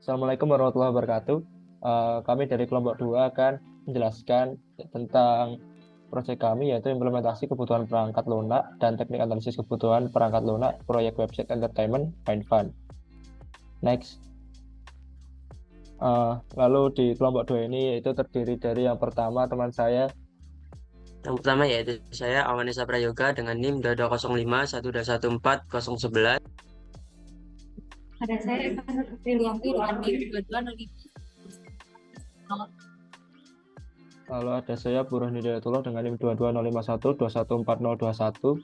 Assalamualaikum warahmatullahi wabarakatuh. Kami dari kelompok 2 akan menjelaskan tentang proyek kami, yaitu implementasi kebutuhan perangkat lunak dan teknik analisis kebutuhan perangkat lunak proyek website entertainment FindFun. Next. Lalu di kelompok 2 ini yaitu terdiri dari yang pertama teman saya. Yang pertama yaitu saya Awanesa Prayoga dengan NIM 220512140111. Ada saya Eva Prilianti dengan NIM 2205. Lalu ada saya Burhan Hidayatullah dengan NIM 220512140121.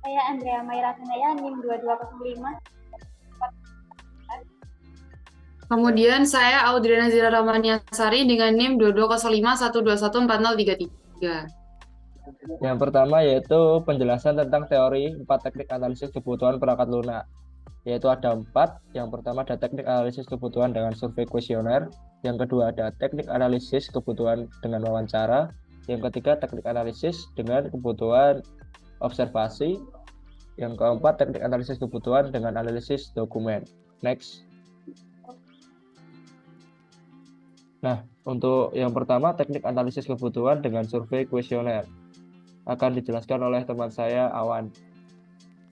Saya Andrea Maira Tanaya NIM 2205. Kemudian saya Audrina Zira Ramaniasari dengan NIM 2205121403. Yang pertama yaitu penjelasan tentang teori 4 teknik analisis kebutuhan perangkat lunak. Yaitu ada 4. Yang pertama ada teknik analisis kebutuhan dengan survei kuesioner. Yang kedua ada teknik analisis kebutuhan dengan wawancara. Yang ketiga teknik analisis dengan kebutuhan observasi. Yang keempat teknik analisis kebutuhan dengan analisis dokumen. Next. Nah, untuk yang pertama teknik analisis kebutuhan dengan survei kuesioner akan dijelaskan oleh teman saya Awan.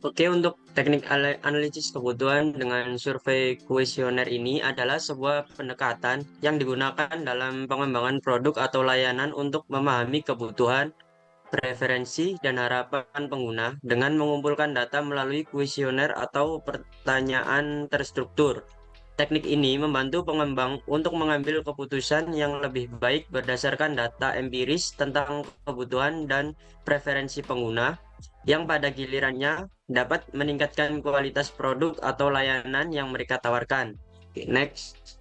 Oke, untuk teknik analisis kebutuhan dengan survei kuesioner ini adalah sebuah pendekatan yang digunakan dalam pengembangan produk atau layanan untuk memahami kebutuhan, preferensi, dan harapan pengguna dengan mengumpulkan data melalui kuesioner atau pertanyaan terstruktur. Teknik ini membantu pengembang untuk mengambil keputusan yang lebih baik berdasarkan data empiris tentang kebutuhan dan preferensi pengguna, yang pada gilirannya dapat meningkatkan kualitas produk atau layanan yang mereka tawarkan. Oke, next.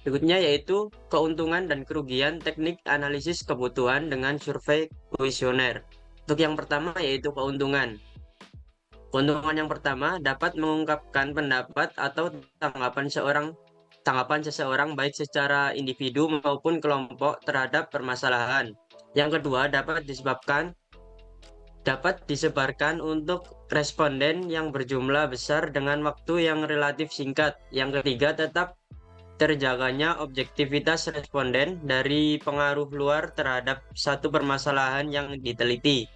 Berikutnya yaitu keuntungan dan kerugian teknik analisis kebutuhan dengan survei kuesioner. Untuk yang pertama yaitu keuntungan. Keuntungan yang pertama dapat mengungkapkan pendapat atau tanggapan seseorang baik secara individu maupun kelompok terhadap permasalahan. Yang kedua dapat disebarkan untuk responden yang berjumlah besar dengan waktu yang relatif singkat. Yang ketiga tetap terjaganya objektivitas responden dari pengaruh luar terhadap satu permasalahan yang diteliti.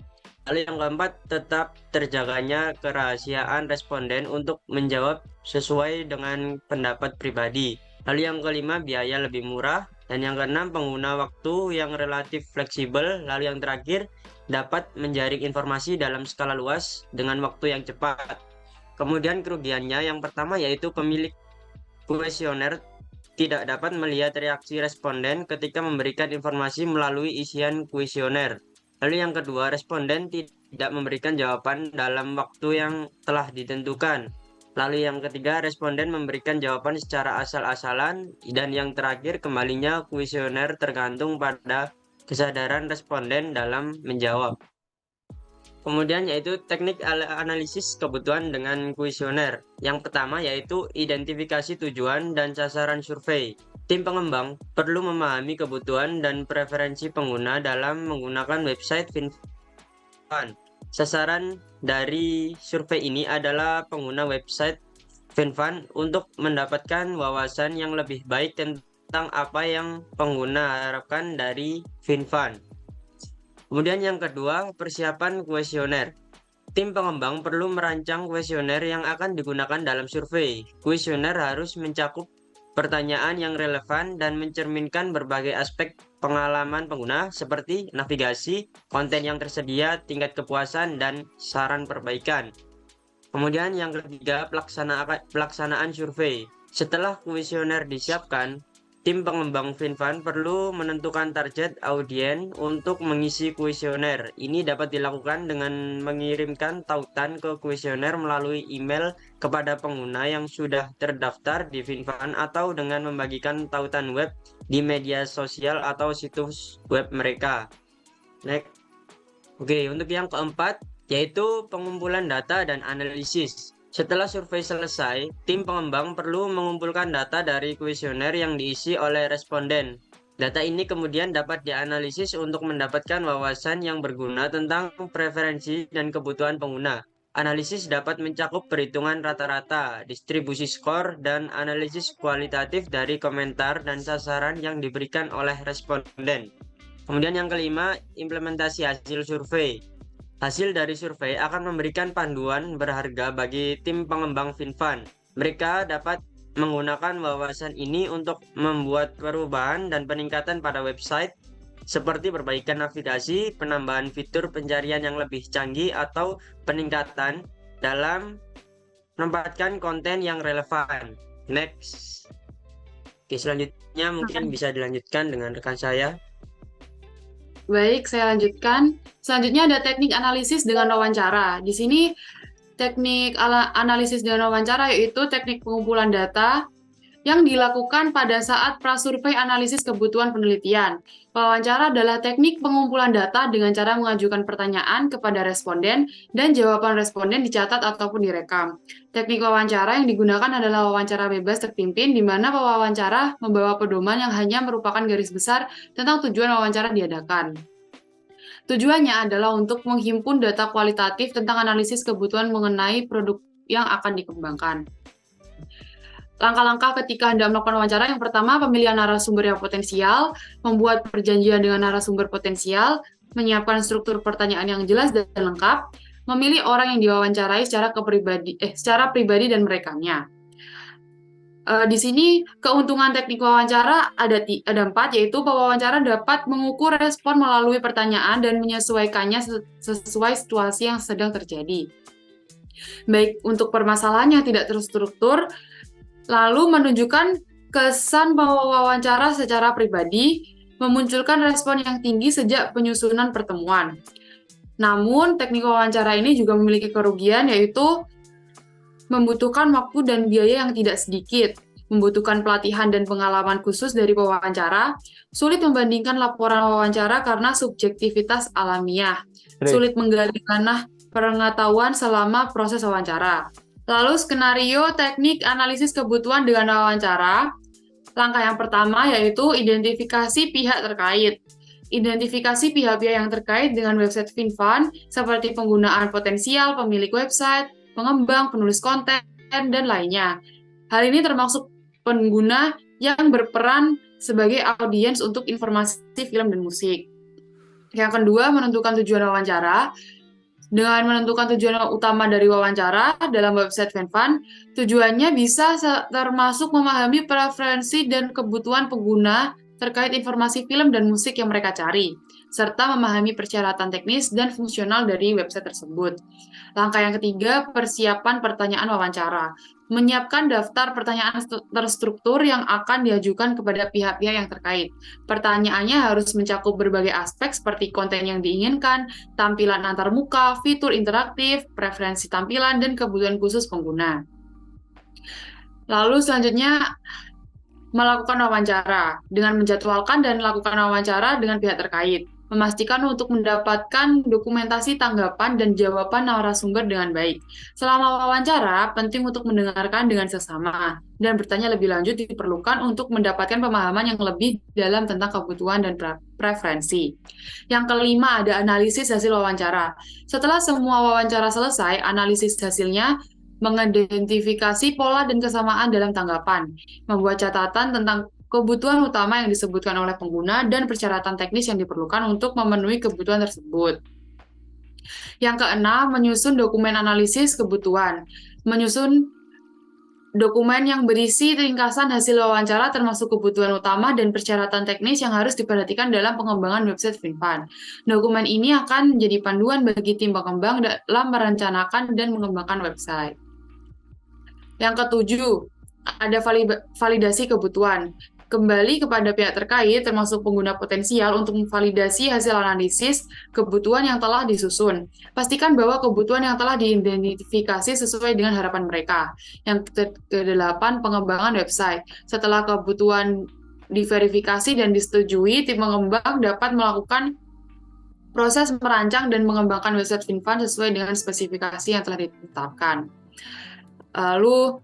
Lalu yang keempat, tetap terjaganya kerahasiaan responden untuk menjawab sesuai dengan pendapat pribadi. Lalu yang kelima, biaya lebih murah. Dan yang keenam, pengguna waktu yang relatif fleksibel. Lalu yang terakhir, dapat menjaring informasi dalam skala luas dengan waktu yang cepat. Kemudian kerugiannya yang pertama yaitu pemilik kuesioner tidak dapat melihat reaksi responden ketika memberikan informasi melalui isian kuesioner. Lalu yang kedua, responden tidak memberikan jawaban dalam waktu yang telah ditentukan. Lalu yang ketiga, responden memberikan jawaban secara asal-asalan. Dan yang terakhir, kembalinya kuesioner tergantung pada kesadaran responden dalam menjawab. Kemudian yaitu teknik analisis kebutuhan dengan kuesioner. Yang pertama yaitu identifikasi tujuan dan sasaran survei. Tim pengembang perlu memahami kebutuhan dan preferensi pengguna dalam menggunakan website FindFun. Sasaran dari survei ini adalah pengguna website FindFun untuk mendapatkan wawasan yang lebih baik tentang apa yang pengguna harapkan dari FindFun. Kemudian yang kedua, persiapan kuesioner. Tim pengembang perlu merancang kuesioner yang akan digunakan dalam survei. Kuesioner harus mencakup pertanyaan yang relevan dan mencerminkan berbagai aspek pengalaman pengguna seperti navigasi, konten yang tersedia, tingkat kepuasan, dan saran perbaikan. Kemudian yang ketiga, pelaksanaan survei. Setelah kuesioner disiapkan, tim pengembang FindFun perlu menentukan target audiens untuk mengisi kuesioner. Ini dapat dilakukan dengan mengirimkan tautan ke kuesioner melalui email kepada pengguna yang sudah terdaftar di FindFun atau dengan membagikan tautan web di media sosial atau situs web mereka. Next. Oke, untuk yang keempat yaitu pengumpulan data dan analisis. Setelah survei selesai, tim pengembang perlu mengumpulkan data dari kuesioner yang diisi oleh responden. Data ini kemudian dapat dianalisis untuk mendapatkan wawasan yang berguna tentang preferensi dan kebutuhan pengguna. analisis dapat mencakup perhitungan rata-rata, distribusi skor, dan analisis kualitatif dari komentar dan sasaran yang diberikan oleh responden. Kemudian yang kelima, implementasi hasil survei. Hasil dari survei akan memberikan panduan berharga bagi tim pengembang FinFund. Mereka dapat menggunakan wawasan ini untuk membuat perubahan dan peningkatan pada website, seperti perbaikan navigasi, penambahan fitur pencarian yang lebih canggih, atau peningkatan dalam menempatkan konten yang relevan. Next. Oke, selanjutnya mungkin bisa dilanjutkan dengan rekan saya. Baik, saya lanjutkan. Selanjutnya ada teknik analisis dengan wawancara. Di sini teknik analisis dengan wawancara yaitu teknik pengumpulan data yang dilakukan pada saat prasurvei analisis kebutuhan penelitian. Wawancara adalah teknik pengumpulan data dengan cara mengajukan pertanyaan kepada responden dan jawaban responden dicatat ataupun direkam. Teknik wawancara yang digunakan adalah wawancara bebas terpimpin, di mana pewawancara membawa pedoman yang hanya merupakan garis besar tentang tujuan wawancara diadakan. Tujuannya adalah untuk menghimpun data kualitatif tentang analisis kebutuhan mengenai produk yang akan dikembangkan. Langkah-langkah ketika Anda melakukan wawancara, yang pertama, pemilihan narasumber yang potensial, membuat perjanjian dengan narasumber potensial, menyiapkan struktur pertanyaan yang jelas dan lengkap, memilih orang yang diwawancarai secara pribadi dan merekamnya. Di sini keuntungan teknik wawancara ada 4, yaitu pewawancara dapat mengukur respon melalui pertanyaan dan menyesuaikannya sesuai situasi yang sedang terjadi. Baik untuk permasalahan yang tidak terstruktur, lalu menunjukkan kesan pewawancara secara pribadi, memunculkan respon yang tinggi sejak penyusunan pertemuan. Namun, teknik wawancara ini juga memiliki kerugian, yaitu membutuhkan waktu dan biaya yang tidak sedikit, membutuhkan pelatihan dan pengalaman khusus dari pewawancara, sulit membandingkan laporan wawancara karena subjektivitas alamiah, sulit menggali tanah pengetahuan selama proses wawancara. Lalu skenario teknik analisis kebutuhan dengan wawancara. Langkah yang pertama yaitu identifikasi pihak terkait. Identifikasi pihak-pihak yang terkait dengan website FinFund seperti penggunaan potensial, pemilik website, pengembang, penulis konten, dan lainnya. Hal ini termasuk pengguna yang berperan sebagai audiens untuk informasi film dan musik. Yang kedua, menentukan tujuan wawancara. Dengan menentukan tujuan utama dari wawancara dalam website FinFund, tujuannya bisa termasuk memahami preferensi dan kebutuhan pengguna terkait informasi film dan musik yang mereka cari, serta memahami persyaratan teknis dan fungsional dari website tersebut. Langkah yang ketiga, persiapan pertanyaan wawancara. Menyiapkan daftar pertanyaan terstruktur yang akan diajukan kepada pihak-pihak yang terkait. Pertanyaannya harus mencakup berbagai aspek seperti konten yang diinginkan, tampilan antarmuka, fitur interaktif, preferensi tampilan, dan kebutuhan khusus pengguna. Lalu selanjutnya, melakukan wawancara dengan menjadwalkan dan melakukan wawancara dengan pihak terkait. Memastikan untuk mendapatkan dokumentasi tanggapan dan jawaban narasumber dengan baik. Selama wawancara, penting untuk mendengarkan dengan sesama dan bertanya lebih lanjut diperlukan untuk mendapatkan pemahaman yang lebih dalam tentang kebutuhan dan preferensi. Yang kelima, ada analisis hasil wawancara. Setelah semua wawancara selesai, analisis hasilnya mengidentifikasi pola dan kesamaan dalam tanggapan, membuat catatan tentang kebutuhan utama yang disebutkan oleh pengguna dan persyaratan teknis yang diperlukan untuk memenuhi kebutuhan tersebut. Yang keenam, menyusun dokumen analisis kebutuhan. Menyusun dokumen yang berisi ringkasan hasil wawancara termasuk kebutuhan utama dan persyaratan teknis yang harus diperhatikan dalam pengembangan website FinFund. Dokumen ini akan menjadi panduan bagi tim pengembang dalam merencanakan dan mengembangkan website. Yang ketujuh, ada validasi kebutuhan. Kembali kepada pihak terkait, termasuk pengguna potensial, untuk memvalidasi hasil analisis kebutuhan yang telah disusun. Pastikan bahwa kebutuhan yang telah diidentifikasi sesuai dengan harapan mereka. Yang kedelapan, pengembangan website. Setelah kebutuhan diverifikasi dan disetujui, tim pengembang dapat melakukan proses merancang dan mengembangkan website FinFund sesuai dengan spesifikasi yang telah ditetapkan. Lalu,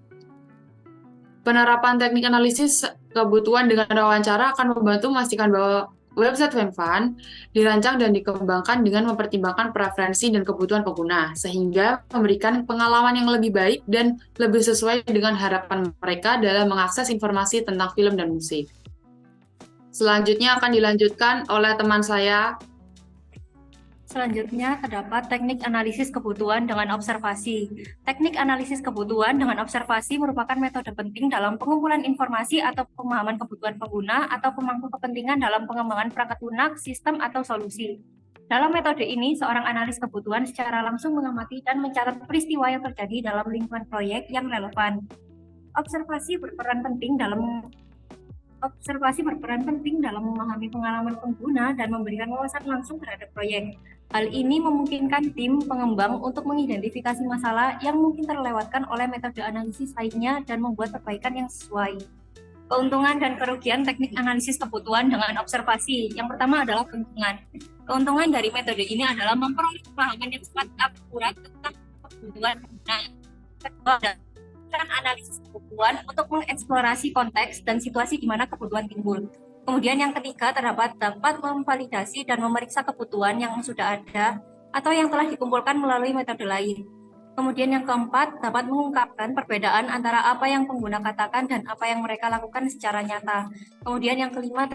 penerapan teknik analisis kebutuhan dengan wawancara akan membantu memastikan bahwa Website Venvan dirancang dan dikembangkan dengan mempertimbangkan preferensi dan kebutuhan pengguna, sehingga memberikan pengalaman yang lebih baik dan lebih sesuai dengan harapan mereka dalam mengakses informasi tentang film dan musik. Selanjutnya akan dilanjutkan oleh teman saya. Selanjutnya terdapat teknik analisis kebutuhan dengan observasi. Teknik analisis kebutuhan dengan observasi merupakan metode penting dalam pengumpulan informasi atau pemahaman kebutuhan pengguna atau pemangku kepentingan dalam pengembangan perangkat lunak, sistem, atau solusi. Dalam metode ini, seorang analis kebutuhan secara langsung mengamati dan mencatat peristiwa yang terjadi dalam lingkungan proyek yang relevan. Observasi berperan penting dalam memahami pengalaman pengguna dan memberikan wawasan langsung terhadap proyek. Hal ini memungkinkan tim pengembang untuk mengidentifikasi masalah yang mungkin terlewatkan oleh metode analisis lainnya dan membuat perbaikan yang sesuai. Keuntungan dan kerugian teknik analisis kebutuhan dengan observasi. Yang pertama adalah keuntungan. Keuntungan dari metode ini adalah memperoleh pemahaman yang sangat akurat tentang kebutuhan pengguna. Kedua adalah analisis kebutuhan untuk mengeksplorasi konteks dan situasi di mana kebutuhan timbul. Kemudian yang ketiga dapat memvalidasi dan memeriksa kebutuhan yang sudah ada atau yang telah dikumpulkan melalui metode lain. Kemudian yang keempat dapat mengungkapkan perbedaan antara apa yang pengguna katakan dan apa yang mereka lakukan secara nyata. Kemudian yang kelima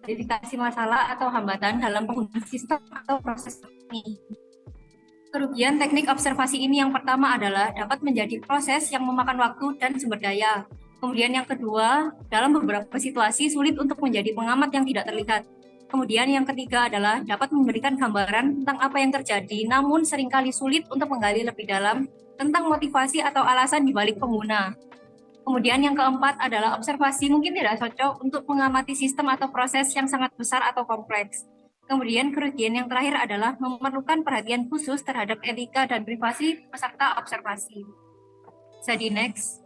identifikasi masalah atau hambatan dalam penggunaan sistem atau proses ini. Kerugian teknik observasi ini yang pertama adalah dapat menjadi proses yang memakan waktu dan sumber daya. Kemudian yang kedua, dalam beberapa situasi sulit untuk menjadi pengamat yang tidak terlihat. Kemudian yang ketiga adalah dapat memberikan gambaran tentang apa yang terjadi, namun seringkali sulit untuk menggali lebih dalam tentang motivasi atau alasan di balik pengguna. Kemudian yang keempat adalah observasi mungkin tidak cocok untuk mengamati sistem atau proses yang sangat besar atau kompleks. Kemudian kerugian yang terakhir adalah memerlukan perhatian khusus terhadap etika dan privasi peserta observasi. Jadi next.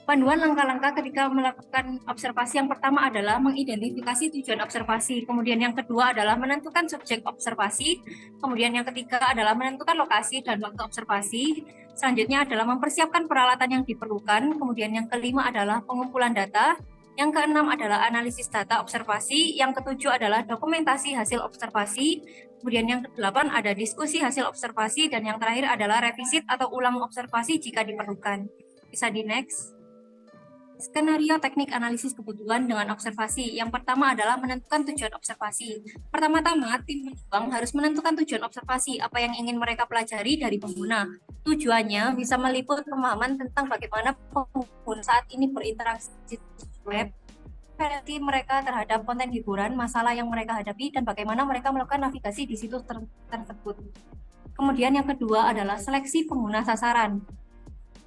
Panduan langkah-langkah ketika melakukan observasi yang pertama adalah mengidentifikasi tujuan observasi. Kemudian yang kedua adalah menentukan subjek observasi. Kemudian yang ketiga adalah menentukan lokasi dan waktu observasi. Selanjutnya adalah mempersiapkan peralatan yang diperlukan. Kemudian yang kelima adalah pengumpulan data. Yang keenam adalah analisis data observasi. Yang ketujuh adalah dokumentasi hasil observasi. Kemudian yang kedelapan ada diskusi hasil observasi. Dan yang terakhir adalah revisit atau ulang observasi jika diperlukan. Bisa di next. Skenario teknik analisis kebutuhan dengan observasi. Yang pertama adalah menentukan tujuan observasi. Pertama-tama, tim pengembang harus menentukan tujuan observasi, apa yang ingin mereka pelajari dari pengguna. Tujuannya bisa meliput pemahaman tentang bagaimana pengguna saat ini berinteraksi di web, referensi mereka terhadap konten hiburan, masalah yang mereka hadapi, dan bagaimana mereka melakukan navigasi di situs tersebut. Kemudian yang kedua adalah seleksi pengguna sasaran.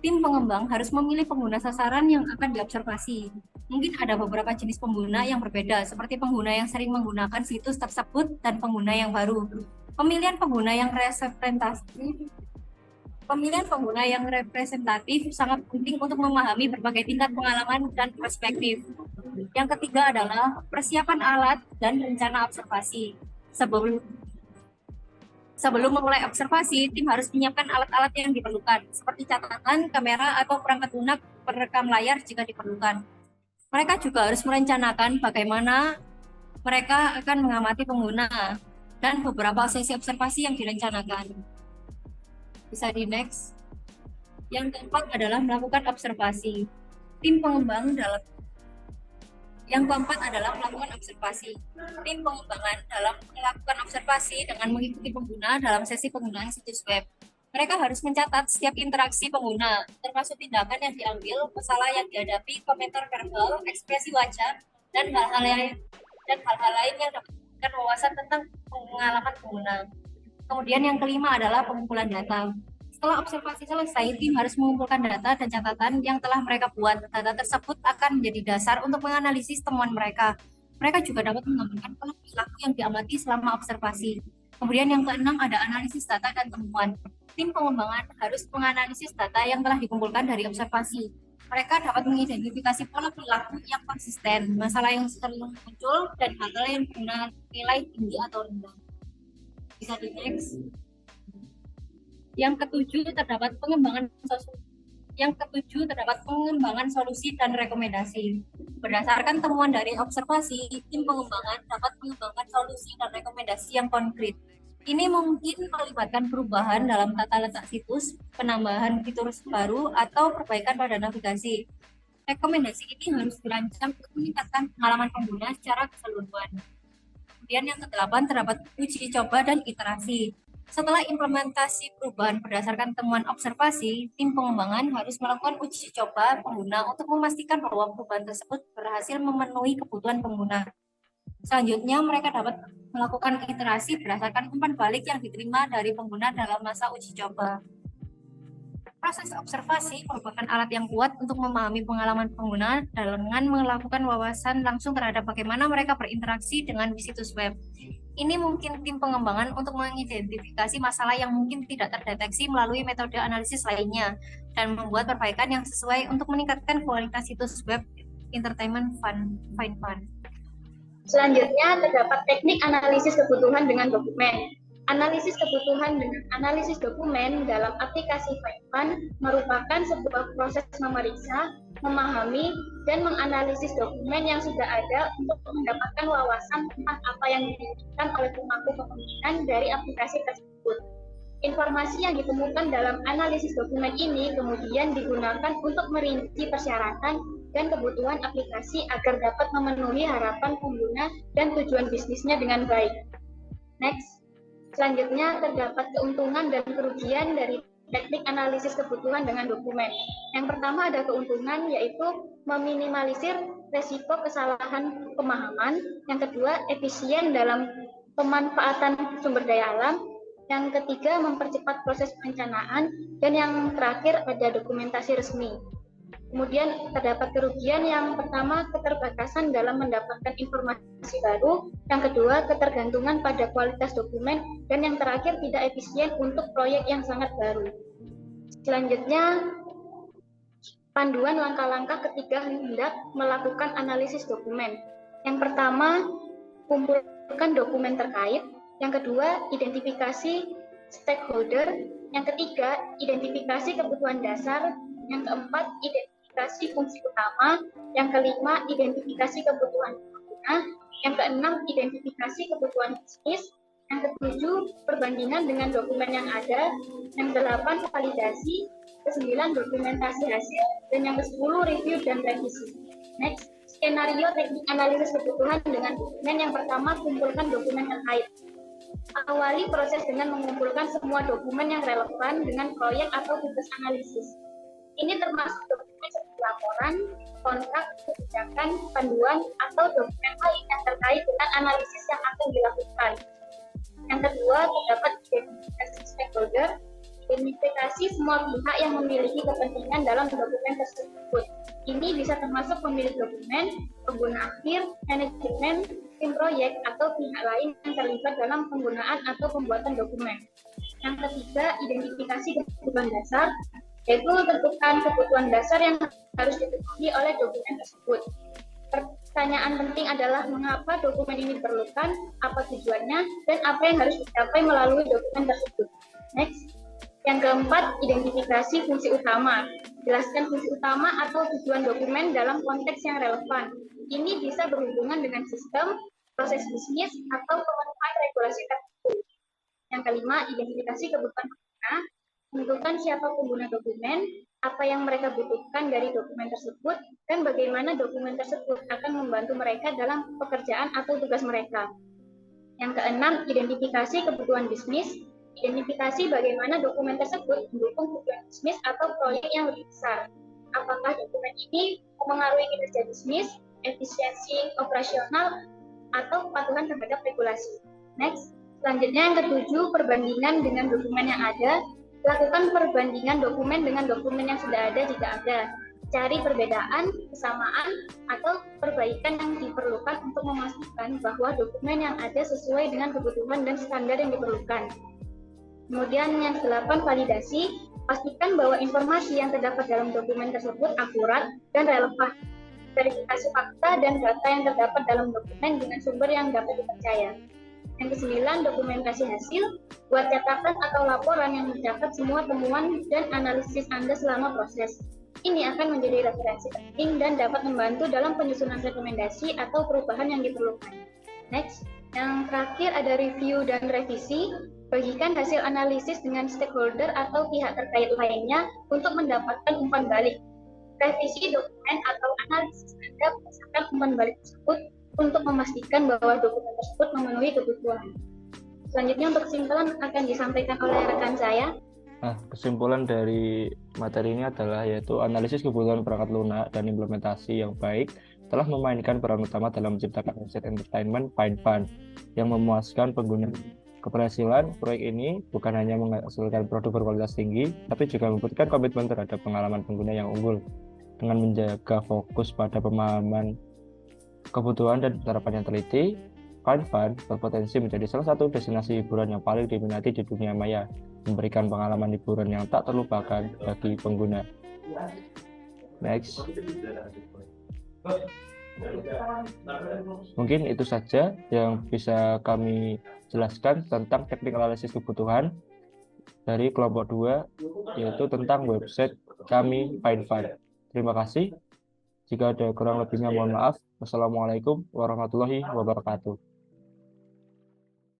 Tim pengembang harus memilih pengguna sasaran yang akan diobservasi. Mungkin ada beberapa jenis pengguna yang berbeda, seperti pengguna yang sering menggunakan situs tersebut dan pengguna yang baru. Pemilihan pengguna yang representatif sangat penting untuk memahami berbagai tingkat pengalaman dan perspektif. Yang ketiga adalah persiapan alat dan rencana observasi. Sebelum memulai observasi, tim harus menyiapkan alat-alat yang diperlukan, seperti catatan, kamera, atau perangkat lunak perekam layar jika diperlukan. Mereka juga harus merencanakan bagaimana mereka akan mengamati pengguna dan beberapa sesi observasi yang direncanakan. Bisa di next. Yang keempat adalah melakukan observasi. Yang keempat adalah melakukan observasi. Tim pengembangan dalam melakukan observasi dengan mengikuti pengguna dalam sesi penggunaan situs web. Mereka harus mencatat setiap interaksi pengguna, termasuk tindakan yang diambil, masalah yang dihadapi, komentar verbal, ekspresi wajah, dan hal-hal lain yang dapat memberikan wawasan tentang pengalaman pengguna. Kemudian yang kelima adalah pengumpulan data. Setelah observasi selesai, tim harus mengumpulkan data dan catatan yang telah mereka buat. Data tersebut akan menjadi dasar untuk menganalisis temuan mereka. Mereka juga dapat mengembangkan perilaku yang diamati selama observasi. Kemudian yang keenam ada analisis data dan temuan. Tim pengembangan harus menganalisis data yang telah dikumpulkan dari observasi. Mereka dapat mengidentifikasi pola perilaku yang konsisten, masalah yang sering muncul, dan hal-hal yang punya nilai tinggi atau rendah. Bisa di next. Yang ketujuh terdapat pengembangan Yang ketujuh, terdapat pengembangan solusi dan rekomendasi. Berdasarkan temuan dari observasi, tim pengembangan dapat mengembangkan solusi dan rekomendasi yang konkret. Ini mungkin melibatkan perubahan dalam tata letak situs, penambahan fitur baru, atau perbaikan pada navigasi. Rekomendasi ini harus dirancang untuk meningkatkan pengalaman pengguna secara keseluruhan. Kemudian yang kedelapan, terdapat uji coba dan iterasi. Setelah implementasi perubahan berdasarkan temuan observasi, tim pengembangan harus melakukan uji coba pengguna untuk memastikan bahwa perubahan tersebut berhasil memenuhi kebutuhan pengguna. Selanjutnya, mereka dapat melakukan iterasi berdasarkan umpan balik yang diterima dari pengguna dalam masa uji coba. Proses observasi merupakan alat yang kuat untuk memahami pengalaman pengguna dengan melakukan wawasan langsung terhadap bagaimana mereka berinteraksi dengan situs web. Ini mungkin tim pengembangan untuk mengidentifikasi masalah yang mungkin tidak terdeteksi melalui metode analisis lainnya dan membuat perbaikan yang sesuai untuk meningkatkan kualitas situs web entertainment fun. Selanjutnya, terdapat teknik analisis kebutuhan dengan dokumen. Analisis kebutuhan dengan analisis dokumen dalam aplikasi FineFund merupakan sebuah proses memeriksa, memahami, dan menganalisis dokumen yang sudah ada untuk mendapatkan wawasan tentang apa yang diinginkan oleh pemangku kepentingan dari aplikasi tersebut. Informasi yang ditemukan dalam analisis dokumen ini kemudian digunakan untuk merinci persyaratan dan kebutuhan aplikasi agar dapat memenuhi harapan pengguna dan tujuan bisnisnya dengan baik. Next. Selanjutnya, terdapat keuntungan dan kerugian dari teknik analisis kebutuhan dengan dokumen. Yang pertama ada keuntungan, yaitu meminimalisir resiko kesalahan pemahaman. Yang kedua, efisien dalam pemanfaatan sumber daya alam. Yang ketiga, mempercepat proses perencanaan. Dan yang terakhir, ada dokumentasi resmi. Kemudian terdapat kerugian, yang pertama keterbatasan dalam mendapatkan informasi baru, yang kedua ketergantungan pada kualitas dokumen, dan yang terakhir tidak efisien untuk proyek yang sangat baru. Selanjutnya, panduan langkah-langkah ketika hendak melakukan analisis dokumen. Yang pertama, kumpulkan dokumen terkait. Yang kedua, identifikasi stakeholder. Yang ketiga, identifikasi kebutuhan dasar. Yang keempat, identifikasi fungsi utama. Yang kelima, identifikasi kebutuhan pengguna. Yang keenam, identifikasi kebutuhan bisnis. Yang ketujuh, perbandingan dengan dokumen yang ada. Yang delapan, validasi. Kesembilan, dokumentasi hasil. Dan yang kesepuluh, review dan revisi. Next, skenario teknik analisis kebutuhan dengan dokumen. Yang pertama, kumpulkan dokumen terkait. Awali proses dengan mengumpulkan semua dokumen yang relevan dengan proyek atau tugas analisis. Ini termasuk dokumen seperti laporan, kontrak, kebijakan, panduan, atau dokumen lain yang terkait dengan analisis yang akan dilakukan. Yang kedua, terdapat identifikasi stakeholder, identifikasi semua pihak yang memiliki kepentingan dalam dokumen tersebut. Ini bisa termasuk pemilik dokumen, pengguna akhir, manajemen, tim proyek, atau pihak lain yang terlibat dalam penggunaan atau pembuatan dokumen. Yang ketiga, identifikasi kebutuhan dasar, yaitu tentukan kebutuhan dasar yang harus dipenuhi oleh dokumen tersebut. Pertanyaan penting adalah mengapa dokumen ini diperlukan, apa tujuannya, dan apa yang harus dicapai melalui dokumen tersebut. Next. Yang keempat, identifikasi fungsi utama. Jelaskan fungsi utama atau tujuan dokumen dalam konteks yang relevan. Ini bisa berhubungan dengan sistem, proses bisnis, atau pemenuhan regulasi tertentu. Yang kelima, identifikasi kebutuhan pengguna. Tentukan siapa pengguna dokumen, apa yang mereka butuhkan dari dokumen tersebut, dan bagaimana dokumen tersebut akan membantu mereka dalam pekerjaan atau tugas mereka. Yang keenam, identifikasi kebutuhan bisnis. Identifikasi bagaimana dokumen tersebut mendukung tujuan bisnis atau proyek yang lebih besar. Apakah dokumen ini mempengaruhi kinerja bisnis, efisiensi operasional, atau kepatuhan terhadap regulasi. Next, selanjutnya yang ketujuh, perbandingan dengan dokumen yang ada. Lakukan perbandingan dokumen dengan dokumen yang sudah ada jika ada. Cari perbedaan, kesamaan, atau perbaikan yang diperlukan untuk memastikan bahwa dokumen yang ada sesuai dengan kebutuhan dan standar yang diperlukan. Kemudian yang ke-8, validasi. Pastikan bahwa informasi yang terdapat dalam dokumen tersebut akurat dan relevan. Verifikasi fakta dan data yang terdapat dalam dokumen dengan sumber yang dapat dipercaya. Yang ke-9, dokumentasi hasil. Buat catatan atau laporan yang mencatat semua temuan dan analisis Anda selama proses. Ini akan menjadi referensi penting dan dapat membantu dalam penyusunan rekomendasi atau perubahan yang diperlukan. Next, yang terakhir ada review dan revisi. Bagikan hasil analisis dengan stakeholder atau pihak terkait lainnya untuk mendapatkan umpan balik. Revisi dokumen atau analisis Anda berdasarkan umpan balik tersebut untuk memastikan bahwa dokumen tersebut memenuhi kebutuhan. Selanjutnya untuk kesimpulan akan disampaikan oleh rekan saya. Nah, kesimpulan dari materi ini adalah yaitu analisis kebutuhan perangkat lunak dan implementasi yang baik telah memainkan peran utama dalam menciptakan website entertainment Find yang memuaskan pengguna. Keberhasilan proyek ini bukan hanya menghasilkan produk berkualitas tinggi, tapi juga memberikan komitmen terhadap pengalaman pengguna yang unggul dengan menjaga fokus pada pemahaman kebutuhan dan harapan yang teliti. Find berpotensi menjadi salah satu destinasi hiburan yang paling diminati di dunia maya, memberikan pengalaman hiburan yang tak terlupakan bagi pengguna. Next. Mungkin itu saja yang bisa kami jelaskan tentang teknik analisis kebutuhan dari kelompok 2, yaitu tentang website kami Find. Terima kasih. Jika ada kurang lebihnya mohon maaf. Wassalamualaikum warahmatullahi wabarakatuh.